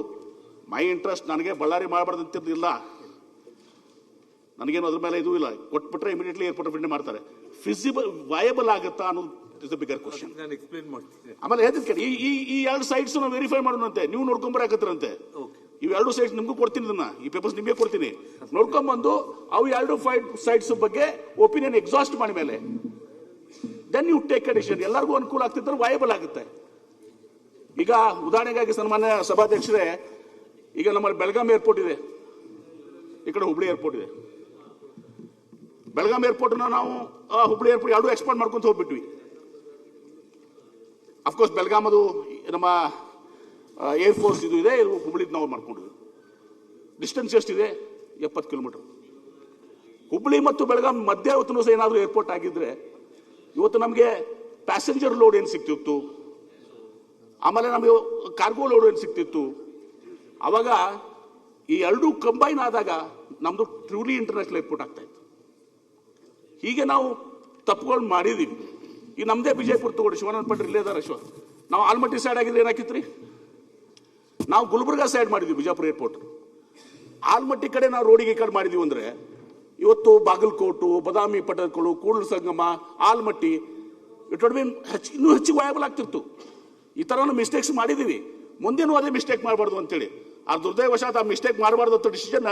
ಮೈ ಇಂಟ್ರೆಸ್ಟ್, ನನಗೆ ಬಳ್ಳಾರಿ ಮಾಡಬಾರ್ದಂತಿಲ್ಲ, ನನಗೇನು ಅದ್ರ ಮೇಲೆ ಇದು ಇಲ್ಲ, ಕೊಟ್ಬಿಟ್ರೆ ಇಮಿಡಿಯೇಟ್ಲಿ ಏರ್ಪೋರ್ಟ್ ಆಫ್ ಇಂಡಿಯಾ ಮಾಡ್ತಾರೆ. ಫಿಸಿಬಲ್ ವಯಬಲ್ ಆಗುತ್ತಾ ಅನ್ನೋದು ಇಸ್ ಅ ಬಿಗರ್ ಕ್ವಶನ್. ನಾನು ಎಕ್ಸ್ಪ್ಲೇನ್ ಮಾಡ್ತೀನಿ. ಆಮೇಲೆ ಹೇಳ್ತೀನಿ, ಈ 2 ಸೈಟ್ಸ್ ನಾವು ವೆರಿಫೈ ಮಾಡೋಣಂತೆ, ನೀವು ನೋಡ್ಕೊಂಬರಾಕತ್ರಂತೆ. ಇವು 2 ಸೈಟ್ಸ್ ನಿಮಗೂ ಕೊಡ್ತೀನಿ, ಇದನ್ನ ಈ ಪೇಪರ್ಸ್ ನಿಮಗೆ ಕೊಡ್ತೀನಿ, ನೋಡ್ಕೊಂಡ್ಬಂದು ಅವು 2 ಸೈಟ್ಸ್ ಬಗ್ಗೆ ಒಪಿನಿಯನ್ ಎಕ್ಸಾಸ್ಟ್ ಮಾಡಿ ಮೇಲೆ then you take a decision. ಎಲ್ಲರಿಗೂ ಅನುಕೂಲ ಆಗ್ತಿದ್ರೆ ವಯಬಲ್ ಆಗುತ್ತೆ. ಈಗ ಉದಾಹರಣೆಗಾಗಿ ಸನ್ಮಾನ್ಯ ಸಭಾಧ್ಯಕ್ಷರೇ, ಈಗ ನಮ್ಮಲ್ಲಿ ಬೆಳಗಾಂ ಏರ್ಪೋರ್ಟ್ ಇದೆ, ಈ ಕಡೆ ಹುಬ್ಳಿ ಏರ್ಪೋರ್ಟ್ ಇದೆ. ಬೆಳಗಾಂ ಏರ್ಪೋರ್ಟ್ನ ನಾವು ಹುಬ್ಳಿ ಏರ್ಪೋರ್ಟ್ 2 ಎಕ್ಸ್ಪಾಂಡ್ ಮಾಡ್ಕೊಂತ ಹೋಗ್ಬಿಟ್ವಿ. ಅಫ್ಕೋರ್ಸ್ ಬೆಳಗಾಂ ಅದು ನಮ್ಮ ಏರ್ಫೋರ್ಸ್ ಇದು ಇದೆ, ಹುಬ್ಳಿದ್ ನಾವು ಮಾಡ್ಕೊಂಡಿದ್ವಿ. ಡಿಸ್ಟೆನ್ಸ್ ಎಷ್ಟಿದೆ? 70 ಕಿಲೋಮೀಟರ್. ಹುಬ್ಳಿ ಮತ್ತು ಬೆಳಗಾಂ ಮಧ್ಯ ಇವತ್ತು ಸಹ ಏನಾದರೂ ಏರ್ಪೋರ್ಟ್ ಆಗಿದ್ರೆ ಇವತ್ತು ನಮಗೆ ಪ್ಯಾಸೆಂಜರ್ ಲೋಡ್ ಏನು ಸಿಗ್ತಿತ್ತು, ಆಮೇಲೆ ನಮಗೆ ಕಾರ್ಗೋ ಲೋಡ್ ಏನು ಸಿಗ್ತಿತ್ತು. ಅವಾಗ ಈ 2 ಕಂಬೈನ್ ಆದಾಗ ನಮ್ದು ಟ್ರೂಲಿ ಇಂಟರ್ನ್ಯಾಷನಲ್ ಏರ್ಪೋರ್ಟ್ ಆಗ್ತಾ ಇತ್ತು. ಹೀಗೆ ನಾವು ತಪ್ಪುಗಳು ಮಾಡಿದೀವಿ. ಈ ನಮ್ದೇ ವಿಜಯಪುರ ತಗೊಳ್ಳಿ, ಶಿವಾನಂದ ಪಟ್ರಿ ಇಲ್ಲೇ ಇದಾರೆ. ನಾವು ಆಲ್ಮಟ್ಟಿ ಸೈಡ್ ಆಗಿದ್ರೆ ಏನಾಕಿತ್ರಿ, ನಾವು ಗುಲ್ಬರ್ಗಾ ಸೈಡ್ ಮಾಡಿದ್ವಿ ವಿಜಯಪುರ ಏರ್ಪೋರ್ಟ್. ಆಲ್ಮಟ್ಟಿ ಕಡೆ ನಾವು ರೋಡಿಗೆ ಈ ಕಡೆ ಮಾಡಿದೀವಿ ಅಂದ್ರೆ ಇವತ್ತು Bagalkot, Badami, Pattadakal, Kudala Sangama, Almatti it would bean ಇನ್ನೂ ಹೆಚ್ಚಿಗೆ ವಯಬಲ್ ಆಗ್ತಿತ್ತು. ಈ ಥರ ನಾವು ಮಿಸ್ಟೇಕ್ಸ್ ಮಾಡಿದ್ದೀವಿ, ಮುಂದೇನೂ ಅದೇ ಮಿಸ್ಟೇಕ್ ಮಾಡಬಾರ್ದು ಅಂತೇಳಿ. ಆ ದುರ್ದೈವಶಾತ್ ಆ ಮಿಸ್ಟೇಕ್ ಮಾಡಬಾರ್ದು ಅಂತ ಡಿಸಿಷನ್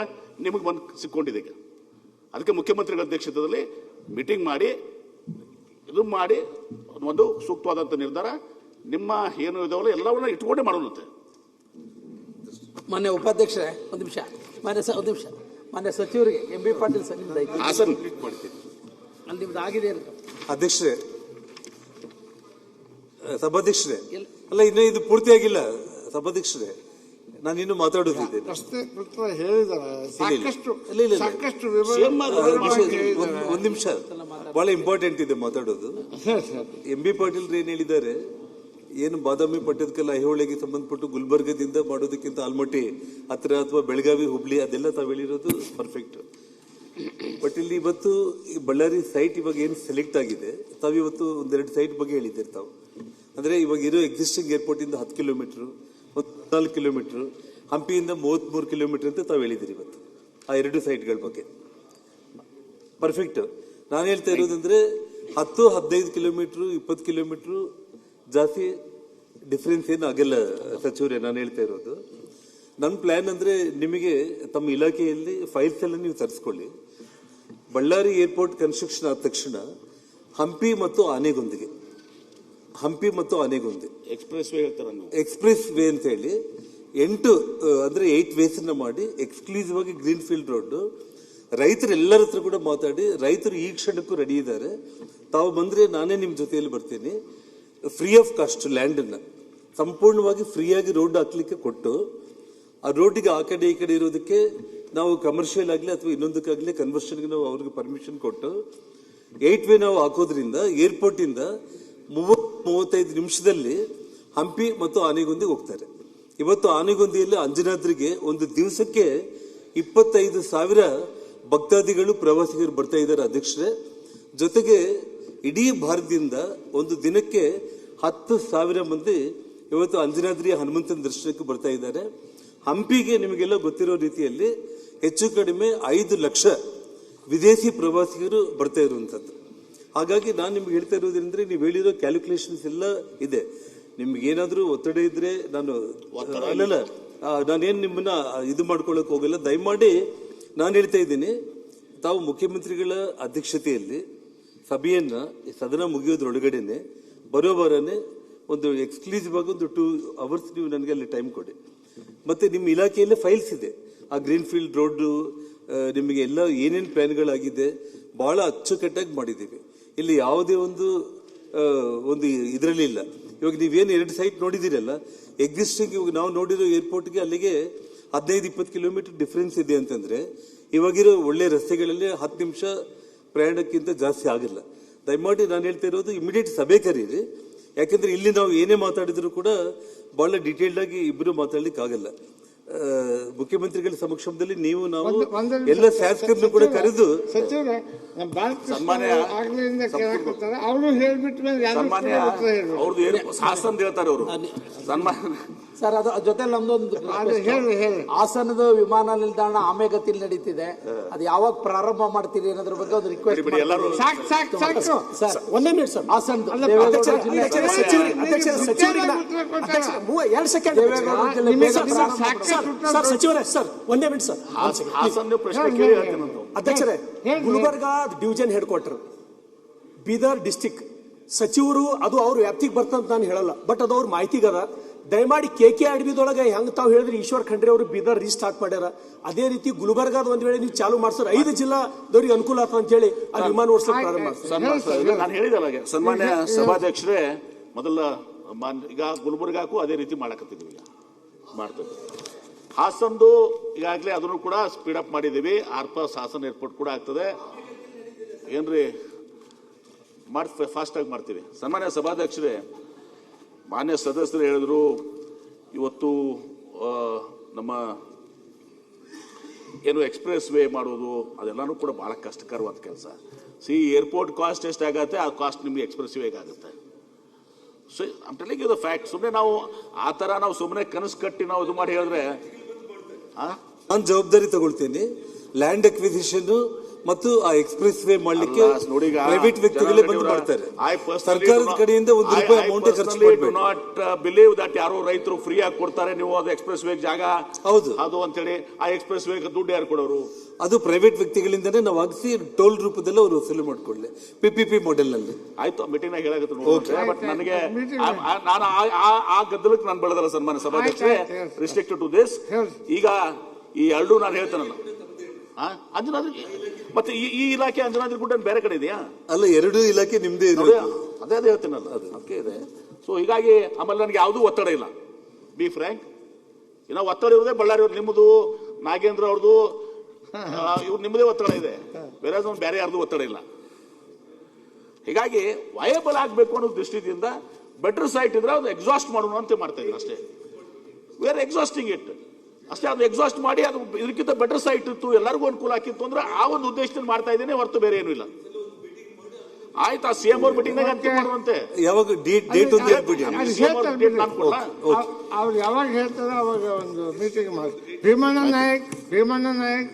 ನಿಮಗೆ ಬಂದು ಸಿಕ್ಕೊಂಡಿದೆ. ಅದಕ್ಕೆ ಮುಖ್ಯಮಂತ್ರಿಗಳ ಅಧ್ಯಕ್ಷತೆಯಲ್ಲಿ ಮೀಟಿಂಗ್ ಮಾಡಿ ಇದು ಮಾಡಿ ಒಂದು ಸೂಕ್ತವಾದಂಥ ನಿರ್ಧಾರ ನಿಮ್ಮ ಏನು ಇದಾವಲ್ಲ ಎಲ್ಲವನ್ನ ಇಟ್ಕೊಂಡೇ ಮಾಡೋಣಂತೆ. ಮಾನ್ಯ ಉಪಾಧ್ಯಕ್ಷರೇ ಒಂದು ನಿಮಿಷ, ಒಂದು ನಿಮಿಷ. ಮಾನ್ಯ ಸಚಿವರಿಗೆ MB ಪಾಟೀಲ್ ಸರ್ ನಿಮ್ದು ಅಲ್ಲಿ ನಿಮ್ದು ಆಗಿದೆ ಅಧ್ಯಕ್ಷರೇ, ಸಭಾಧ್ಯಕ್ಷರೇ, ಅಲ್ಲ ಇನ್ನು ಇದು ಪೂರ್ತಿ ಆಗಿಲ್ಲ ಸಭಾಧ್ಯಕ್ಷರೇ, ನಾನು ಇನ್ನು ಮಾತಾಡೋದಿದೆ. ಒಂದ್ ನಿಮಿಷ, ಬಹಳ ಇಂಪಾರ್ಟೆಂಟ್ ಇದೆ ಮಾತಾಡೋದು. MB ಪಾಟೀಲ್ ಏನ್ ಹೇಳಿದ್ದಾರೆ, ಏನು ಬಾದಾಮಿ, ಪಟ್ಟದಕಲ್ಲು, ಐಹೊಳೆಗೆ ಸಂಬಂಧಪಟ್ಟು ಗುಲ್ಬರ್ಗದಿಂದ ಮಾಡೋದಕ್ಕಿಂತ ಆಲ್ಮಟ್ಟಿ ಹತ್ರ ಅಥವಾ ಬೆಳಗಾವಿ, ಹುಬ್ಳಿ ಅದೆಲ್ಲ ತಾವು ಹೇಳಿರೋದು ಪರ್ಫೆಕ್ಟ್. ಬಟ್ ಇಲ್ಲಿ ಇವತ್ತು ಈ ಬಳ್ಳಾರಿ ಸೈಟ್ ಇವಾಗ ಏನು ಸೆಲೆಕ್ಟ್ ಆಗಿದೆ, ತಾವು ಇವತ್ತು 1-2 ಸೈಟ್ ಬಗ್ಗೆ ಹೇಳಿದ್ದೀರಿ ತಾವು. ಅಂದ್ರೆ ಇವಾಗ ಇರೋ ಎಕ್ಸಿಸ್ಟಿಂಗ್ ಏರ್ಪೋರ್ಟ್ ಇಂದ 10 ಕಿಲೋಮೀಟರ್, 14 ಕಿಲೋಮೀಟರ್, ಹಂಪಿಯಿಂದ 33 ಕಿಲೋಮೀಟರ್ ಅಂತ ತಾವು ಹೇಳಿದಿರಿ ಇವತ್ತು ಆ 2 ಸೈಟ್ಗಳ ಬಗ್ಗೆ. ಪರ್ಫೆಕ್ಟ್. ನಾನು ಹೇಳ್ತಾ ಇರೋದಂದ್ರೆ 10, 15 ಕಿಲೋಮೀಟರ್, 20 ಕಿಲೋಮೀಟರ್ ಜಾಸ್ತಿ ಡಿಫ್ರೆನ್ಸ್ ಏನು ಆಗಲ್ಲ ಸಚಿವರೇ. ನಾನು ಹೇಳ್ತಾ ಇರೋದು ನನ್ನ ಪ್ಲಾನ್ ಅಂದ್ರೆ, ನಿಮಗೆ ತಮ್ಮ ಇಲಾಖೆಯಲ್ಲಿ ಫೈಲ್ಸ್ ಎಲ್ಲ ನೀವು ತರಿಸ್ಕೊಳ್ಳಿ. ಬಳ್ಳಾರಿ ಏರ್ಪೋರ್ಟ್ ಕನ್ಸ್ಟ್ರಕ್ಷನ್ ಆದ ತಕ್ಷಣ ಹಂಪಿ ಮತ್ತು ಆನೆಗೊಂದಿಗೆ ಎಕ್ಸ್ಪ್ರೆಸ್ ವೇ ಹೇಳ್ತಾರ ನೀವು. ಎಕ್ಸ್ಪ್ರೆಸ್ ವೇ ಅಂತ ಹೇಳಿ 8 ವೇಸ್ ಮಾಡಿ ಎಕ್ಸ್ಕ್ಲೂಸಿವ್ ಆಗಿ ಗ್ರೀನ್ ಫೀಲ್ಡ್ ರೋಡ್. ರೈತರು ಎಲ್ಲರ ಹತ್ರ ಕೂಡ ಮಾತಾಡಿ ರೈತರು ಈ ಕ್ಷಣಕ್ಕೂ ರೆಡಿ ಇದ್ದಾರೆ. ತಾವು ಬಂದ್ರೆ ನಾನೇ ನಿಮ್ ಜೊತೆಯಲ್ಲಿ ಬರ್ತೀನಿ. ಫ್ರೀ ಆಫ್ ಕಾಸ್ಟ್ ಲ್ಯಾಂಡ್ ಅನ್ನ ಸಂಪೂರ್ಣವಾಗಿ ಫ್ರೀಯಾಗಿ ರೋಡ್ ಹಾಕ್ಲಿಕ್ಕೆ ಕೊಟ್ಟು ಆ ರೋಡ್ಗೆ ಆ ಕಡೆ ಈ ಕಡೆ ಇರೋದಕ್ಕೆ ನಾವು ಕಮರ್ಷಿಯಲ್ ಆಗಲಿ ಅಥವಾ ಇನ್ನೊಂದಕ್ಕಾಗಲಿ ಕನ್ವರ್ಷನ್ಗೆ ನಾವು ಅವ್ರಿಗೆ ಪರ್ಮಿಷನ್ ಕೊಟ್ಟು 8 ವೇ ನಾವು ಹಾಕೋದ್ರಿಂದ ಏರ್ಪೋರ್ಟ್ ಇಂದ 30-35 ನಿಮಿಷದಲ್ಲಿ ಹಂಪಿ ಮತ್ತು ಆನೆಗೊಂದಿಗೆ ಹೋಗ್ತಾರೆ. ಇವತ್ತು ಆನೆಗೊಂದಿಯಲ್ಲಿ ಅಂಜನಾದ್ರಿಗೆ ಒಂದು ದಿವಸಕ್ಕೆ 25,000 ಭಕ್ತಾದಿಗಳು ಪ್ರವಾಸಿಗರು ಬರ್ತಾ ಇದ್ದಾರೆ ಅಧ್ಯಕ್ಷರೇ. ಜೊತೆಗೆ ಇಡೀ ಭಾರತದಿಂದ ಒಂದು ದಿನಕ್ಕೆ 10,000 ಮಂದಿ ಇವತ್ತು ಅಂಜನಾದ್ರಿಯ ಹನುಮಂತನ ದರ್ಶನಕ್ಕೆ ಬರ್ತಾ ಇದ್ದಾರೆ. ಹಂಪಿಗೆ ನಿಮಗೆಲ್ಲ ಗೊತ್ತಿರೋ ರೀತಿಯಲ್ಲಿ ಹೆಚ್ಚು ಕಡಿಮೆ 5 ಲಕ್ಷ ವಿದೇಶಿ ಪ್ರವಾಸಿಗರು ಬರ್ತಾ ಇರುವಂತದ್ದು. ಹಾಗಾಗಿ ನಾನು ನಿಮ್ಗೆ ಹೇಳ್ತಾ ಇರೋದ್ರಿಂದ ನೀವು ಹೇಳಿರೋ ಕ್ಯಾಲ್ಕುಲೇಷನ್ಸ್ ಎಲ್ಲ ಇದೆ. ನಿಮ್ಗೆ ಏನಾದ್ರೂ ಒತ್ತಡ ಇದ್ರೆ ಅಲ್ಲಲ್ಲ ನಾನೇನು ನಿಮ್ಮನ್ನ ಇದು ಮಾಡ್ಕೊಳಕ್ ಹೋಗಲ್ಲ. ದಯಮಾಡಿ ನಾನು ಹೇಳ್ತಾ ಇದ್ದೀನಿ, ತಾವು ಮುಖ್ಯಮಂತ್ರಿಗಳ ಅಧ್ಯಕ್ಷತೆಯಲ್ಲಿ ಸಭೆಯನ್ನ ಸದನ ಮುಗಿಯೋದ್ರೊಳಗಡೆನೆ ಬರೋಬರನೆ ಒಂದು ಎಕ್ಸ್ಕ್ಲೂಸಿವ್ ಆಗಿ ಒಂದು 2 hours ನೀವು ನನಗೆ ಅಲ್ಲಿ ಟೈಮ್ ಕೊಡಿ. ಮತ್ತೆ ನಿಮ್ಮ ಇಲಾಖೆಯಲ್ಲೇ ಫೈಲ್ಸ್ ಇದೆ. ಆ ಗ್ರೀನ್ ಫೀಲ್ಡ್ ರೋಡ್ ನಿಮಗೆ ಎಲ್ಲ ಏನೇನು ಪ್ಲಾನ್ಗಳಾಗಿದೆ ಬಹಳ ಅಚ್ಚುಕಟ್ಟಾಗಿ ಮಾಡಿದ್ದೀವಿ. ಇಲ್ಲಿ ಯಾವುದೇ ಒಂದು ಇದರಲ್ಲಿ ಇಲ್ಲ. ಇವಾಗ ನೀವೇನು 2 ಸೈಟ್ ನೋಡಿದಿರಲ್ಲ, ಎಕ್ಸಿಸ್ಟಿಂಗ್ ಇವಾಗ ನಾವು ನೋಡಿರೋ ಏರ್ಪೋರ್ಟ್ಗೆ ಅಲ್ಲಿಗೆ 15-20 ಕಿಲೋಮೀಟರ್ ಡಿಫ್ರೆನ್ಸ್ ಇದೆ ಅಂತಂದ್ರೆ ಇವಾಗಿರೋ ಒಳ್ಳೆ ರಸ್ತೆಗಳಲ್ಲಿ 10 ನಿಮಿಷ ಪ್ರಯಾಣಕ್ಕಿಂತ ಜಾಸ್ತಿ ಆಗಿಲ್ಲ. ದಯಮಾಡಿ ನಾನು ಹೇಳ್ತಾ ಇರೋದು ಇಮಿಡಿಯೇಟ್ ಸಭೆ ಕರೀರಿ. ಯಾಕಂದ್ರೆ ಇಲ್ಲಿ ನಾವು ಏನೇ ಮಾತಾಡಿದ್ರು ಕೂಡ ಬಹಳ ಡೀಟೇಲ್ಡ್ ಆಗಿ ಇಬ್ಬರು ಮಾತಾಡ್ಲಿಕ್ಕೆ ಆಗಲ್ಲ. ಮುಖ್ಯಮಂತ್ರಿಗಳ ಸಮಕ್ಷಮದಲ್ಲಿ ನೀವು ನಾವು ಎಲ್ಲ ಶಾಸಕರನ್ನು ಕೂಡ ಕರೆದು ಸಚಿವರೇ ಸನ್ಮಾನ್ಯ ಅವರು ಹೇಳ್ಬಿಟ್ಟು ಶಾಸನ ಹೇಳ್ತಾರೆ ಅವರು. ಸನ್ಮಾನ್ಯ ಸರ್, ಅದು ಜೊತೆ ನಮ್ದೊಂದು ಹಾಸನದ ವಿಮಾನ ನಿಲ್ದಾಣ ಆಮೆಗತಿಯಲ್ಲಿ ನಡೀತಿದೆ. ಅದು ಯಾವಾಗ ಪ್ರಾರಂಭ ಮಾಡ್ತೀರಿ ಅನ್ನೋದ್ರ ಬಗ್ಗೆ ಒಂದು ರಿಕ್ವೆಸ್ಟ್. ಸರ್, ಒಂದೇ ಮಿನಿಟ್ ಸರ್. ಹಾಸನ ಸಚಿವರೇ ಸರ್, ಒಂದೇ ಮಿನಿಟ್ ಸರ್. ಹಾಸನ ಪ್ರಶ್ನೆ ಕೇಳಿ ಹೇಳ್ತೇನೆ. ಅಧ್ಯಕ್ಷರೇ, Gulbarga division head quarter, Bidar district ಸಚಿವರು ಅದು ಅವ್ರ ವ್ಯಾಪ್ತಿಗೆ ಬರ್ತಂತ ನಾನು ಹೇಳಲ್ಲ, ಬಟ್ ಅದು ಅವ್ರ ಮಾಹಿತಿಗದ. ದಯಮಾಡಿ KKRDBದೊಳಗೆ ಹೆಂಗ್ ತಾವು ಹೇಳಿದ್ರಿ ಈಶ್ವರ್ ಖಂಡ್ರೆ ಅವರು ಬೀದರ್ ರೀಸ್ಟಾರ್ಟ್ ಮಾಡ್ಯಾರ, ಅದೇ ರೀತಿ ಗುಲ್ಬರ್ಗಾದ ಒಂದ್ ವೇಳೆ ನೀವು ಚಾಲು ಮಾಡ್ಸೋರು 5 ಜಿಲ್ಲಾದವ್ರಿಗೆ ಅನುಕೂಲ ಆಗ್ತದೆ ಅಂತ ಹೇಳಿ ಅಲ್ಲಿ ವಿಮಾನ ಓಡಿಸಲಿಕ್ಕೆ ಪ್ರಾರಂಭ ಮಾಡ್ತಾರೆ. ನಾನು ಹೇಳಿದಲ್ಲ ಸನ್ಮಾನ್ಯ ಸಭಾಧ್ಯಕ್ಷರೇ, ಮೊದಲ ಈಗ ಗುಲ್ಬರ್ಗಾಕ್ಕೂ ಅದೇ ರೀತಿ ಮಾಡಕತ್ತಿದ್ವಿ, ಈಗ ಮಾಡ್ತೇವೆ. ಹಾಸನದು ಈಗಾಗಲೇ ಅದನ್ನು ಕೂಡ ಸ್ಪೀಡ್ ಅಪ್ ಮಾಡಿದ್ದೀವಿ. ಆರ್ಪಾಸ್ ಹಾಸನ ಏರ್ಪೋರ್ಟ್ ಕೂಡ ಆಗ್ತದೆ. ಏನ್ರಿ ಫಾಸ್ಟ್ ಆಗಿ ಮಾಡ್ತೀವಿ. ಸನ್ಮಾನ್ಯ ಸಭಾಧ್ಯಕ್ಷರೇ, ಮಾನ್ಯ ಸದಸ್ಯರು ಹೇಳಿದ್ರು ಇವತ್ತು ನಮ್ಮ ಏನು ಎಕ್ಸ್ಪ್ರೆಸ್ ವೇ ಮಾಡೋದು ಅದೆಲ್ಲಾನು ಕೂಡ ಬಹಳ ಕಷ್ಟಕರವಾದ ಕೆಲಸ. ಏರ್ಪೋರ್ಟ್ ಕಾಸ್ಟ್ ಎಷ್ಟಾಗತ್ತೆ ಆ ಕಾಸ್ಟ್ ನಿಮ್ಗೆ ಎಕ್ಸ್ಪ್ರೆಸ್ ವೇಗೆ ಆಗುತ್ತೆ. So I'm telling you the fact. ಸುಮ್ಮನೆ ನಾವು ಆ ಥರ ನಾವು ಸುಮ್ಮನೆ ಕನಸು ಕಟ್ಟಿ ನಾವು ಇದು ಮಾಡಿ ಹೇಳಿದ್ರೆ ನಾನು ಜವಾಬ್ದಾರಿ ತಗೊಳ್ತೀನಿ. ಲ್ಯಾಂಡ್ ಅಕ್ವಿಸಿಷನ್ ಮತ್ತು ಆ ಎಕ್ಸ್ಪ್ರೆಸ್ ವೇ ಮಾಡಲಿಕ್ಕೆ ಪ್ರೈವೇಟ್ ವ್ಯಕ್ತಿಗಳೇ ಬಂದು ಮಾಡ್ತಾರೆ. ಸರ್ಕಾರದ ಕಡೆಯಿಂದ ₹1 ಅಮೌಂಟ್ ಖರ್ಚು ಮಾಡಬೇಕು. ನಾಟ್ ಬಿಲೀವ್ ದಟ್ ಯಾರೋ ರೈತರು ಫ್ರೀ ಆಗಿ ಕೊಡ್ತಾರೆ, ನೀವು ಅದು ಎಕ್ಸ್ಪ್ರೆಸ್ ವೇಗ್ ಜಾಗ ಹೌದು ಅದು ಅಂತೇಳಿ ಆ ಎಕ್ಸ್ಪ್ರೆಸ್ ವೇಗ್ ದುಡ್ಡು ಯಾರು ಕೊಡೋರು? ಅದು ಪ್ರೈವೇಟ್ ವ್ಯಕ್ತಿಗಳಿಂದನೇ ನಾವು ಆಗಿಸಿ ಟೋಲ್ ರೂಪದಲ್ಲಿ ಅವರು ವಸೂಲಿ ಮಾಡ್ಕೊಳ್ಳಿ PPP ಮಾಡೆಲ್ ನಲ್ಲಿ. ಆಯ್ತು, ಮೀಟಿಂಗ್ ನಾಗ ಹೇಳಕತ್ತ. ಬಟ್ ನನಗೆ ನಾನು ಆ ಗದ್ದಲಕ್ಕೆ ನಾನು ಬೆಳೆದಲ್ಲ ಸನ್ಮಾನ್ಯ ಸಭಾಧ್ಯಕ್ಷರೇ, ರಿಸ್ಟ್ರಿಕ್ಟೆಡ್ ಟು ದಿಸ್. ಈಗ ಈ 2 ನಾನು ಹೇಳ್ತೇನಲ್ಲ, ಅಂಜನಾದ್ರಿ ಮತ್ತೆ ಈ ಇಲಾಖೆ ಅಂಜನಾದ್ರಿ ಗುಡ್ಡ ಬೇರೆ ಕಡೆ ಇದೆಯಾ? ಅಲ್ಲ, 2 ಇಲಾಖೆ ನಿಮ್ದೇ ಇದೆ. ಅದೇ ಹೇಳ್ತೀನಲ್ಲ, ಅದಕ್ಕೆ ಇದೆ. ಸೊ ಹೀಗಾಗಿ ಆಮೇಲೆ ನನಗೆ ಯಾವುದೂ ಒತ್ತಡ ಇಲ್ಲ. ಬಿ ಫ್ರ್ಯಾಂಕ್, ಇನ್ನ ಒತ್ತಡ ಇರೋದೇ ಬಳ್ಳಾರಿ ಅವ್ರು, ನಿಮ್ಮದು ನಾಗೇಂದ್ರ ಅವ್ರದ್ದು, ಇವ್ರು ನಿಮ್ಮದೇ ಒತ್ತಡ ಇದೆ. ಬೇರೆ ಬೇರೆ ಯಾರ್ದು ಒತ್ತಡ ಇಲ್ಲ. ಹೀಗಾಗಿ ವಯಬಲ್ ಆಗಬೇಕು ಅನ್ನೋ ದೃಷ್ಟಿಯಿಂದ ಬೆಟರ್ ಸೈಟ್ ಇದ್ರೆ ಅದು ಎಕ್ಸಾಸ್ಟ್ ಮಾಡೋಣ ಅಂತ ಮಾಡ್ತಾ ಇದ್ದೀನಿ ಅಷ್ಟೇ. ವಿ ಆರ್ ಎಕ್ಸಾಸ್ಟಿಂಗ್ ಇಟ್ ಅಷ್ಟೇ. ಅದು ಎಕ್ಸಾಸ್ಟ್ ಮಾಡಿ ಅದು ಇದಕ್ಕಿಂತ ಬೆಟರ್ ಸೈಟ್ ಇತ್ತು, ಎಲ್ಲರಿಗೂ ಅನುಕೂಲ ಆಗಿತ್ತು ಅಂದ್ರೆ ಆ ಒಂದು ಉದ್ದೇಶದಲ್ಲಿ ಮಾಡ್ತಾ ಇದ್ದೇನೆ, ಹೊರತು ಬೇರೆ ಏನೂ ಇಲ್ಲ. ಆಯ್ತಾ, CM ಅವ್ರ ಮೀಟಿಂಗ್ ಅಂತಿಮ ಮಾಡುವಂತೆ. ಯಾವಾಗ ಡೇಟ್ ಒಂದು ಹೇಳ್ಬಿಡಿ. ಅವ್ರು ಯಾವಾಗ ಹೇಳ್ತಾರೋ ಅವಾಗ ಒಂದು ಮೀಟಿಂಗ್ ಮಾಡಿ. ಭೀಮಣ್ಣ ನಾಯಕ್